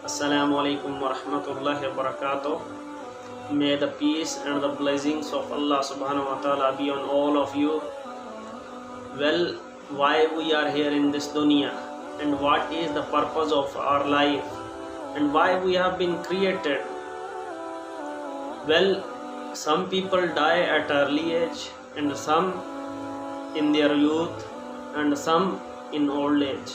Assalamu alaikum wa rahmatullahi wa barakatuh. May the peace and the blessings of Allah subhanahu wa ta'ala be on all of you. Well, why we are here in this dunya, and what is the purpose of our life, and why we have been created? Well, some people die at early age, and some in their youth, and some in old age.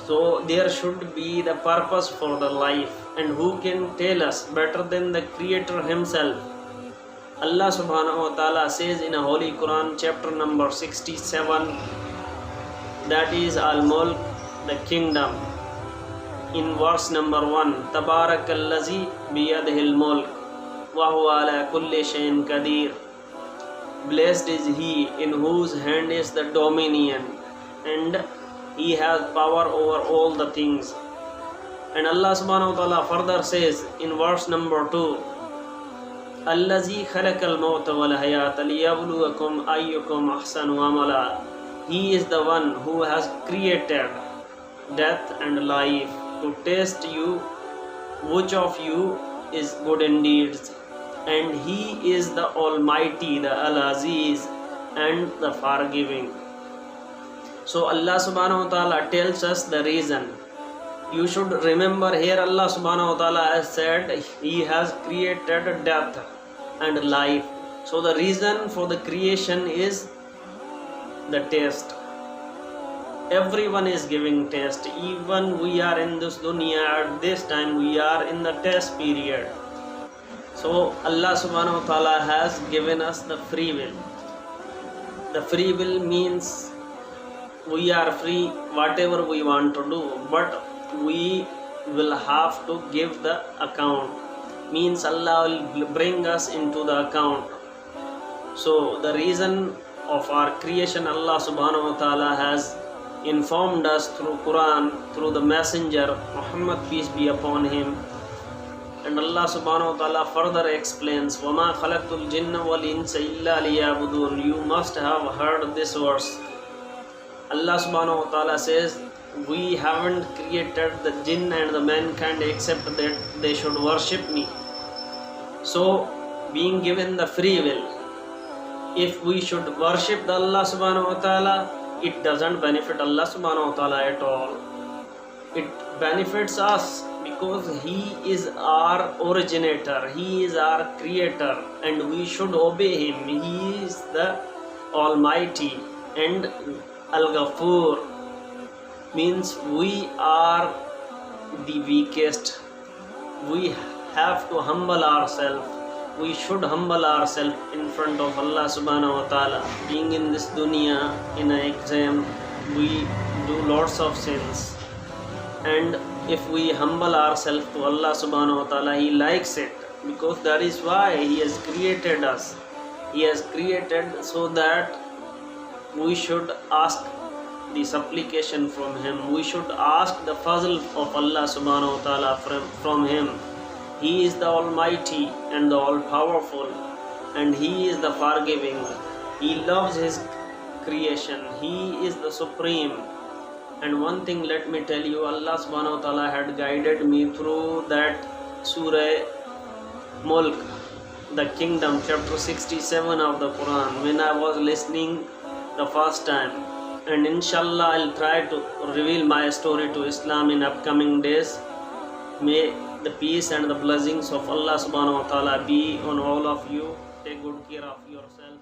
So there should be the purpose for the life, and who can tell us better than the Creator Himself? Allah subhanahu wa ta'ala says in a Holy Quran chapter number 67, that is Al-Mulk, the kingdom. In verse number 1, Tabarakallazi biyadihil mulk wa huwa ala kulli shayin qadir. Blessed is he in whose hand is the dominion, and he has power over all the things. And Allah subhanahu wa ta'ala further says in verse number 2, Allazi khalaqal mawta wal hayata liyabluwakum ayyukum ahsanu amala. He is the one who has created death and life to test you which of you is good in deeds. And He is the Almighty, the Al-Aziz, and the Forgiving. So Allah subhanahu wa ta'ala tells us the reason. You should remember here Allah subhanahu wa ta'ala has said He has created death and life. So the reason for the creation is the test. Everyone is giving test. Even we are in this dunya at this time, we are in the test period. So Allah subhanahu wa ta'ala has given us the free will. The free will means we are free whatever we want to do, but we will have to give the account. Means Allah will bring us into the account. So the reason of our creation, Allah subhanahu wa ta'ala has informed us through Quran, through the messenger Muhammad, peace be upon him. And Allah subhanahu wa ta'ala further explains, وَمَا خَلَقْتُ الْجِنَّ وَالْإِنسَ إِلَّا لِيَعْبُدُونَ. You must have heard this verse. Allah subhanahu wa ta'ala says, we haven't created the jinn and the mankind except that they should worship me. So, being given the free will, if we should worship the Allah subhanahu wa ta'ala, it doesn't benefit Allah subhanahu wa ta'ala at all. It benefits us because He is our originator, He is our creator, and we should obey Him. He is the Almighty, and Al-Ghafur means we are the weakest. We have to humble ourselves. We should humble ourselves in front of Allah subhanahu wa ta'ala. Being in this dunya, in an exam, we do lots of sins. And if we humble ourselves to Allah subhanahu wa ta'ala, He likes it, because that is why He has created us. He has created so that we should ask the supplication from Him. We should ask the fazl of Allah subhanahu wa ta'ala from Him. He is the Almighty and the All-Powerful, and He is the Forgiving. He loves His creation. He is the Supreme. And one thing let me tell you, Allah subhanahu wa ta'ala had guided me through that Surah Mulk, the kingdom, chapter 67 of the Quran, when I was listening the first time. And inshallah I'll try to reveal my story to Islam in upcoming days. May the peace and the blessings of Allah subhanahu wa ta'ala be on all of you. Take good care of yourself.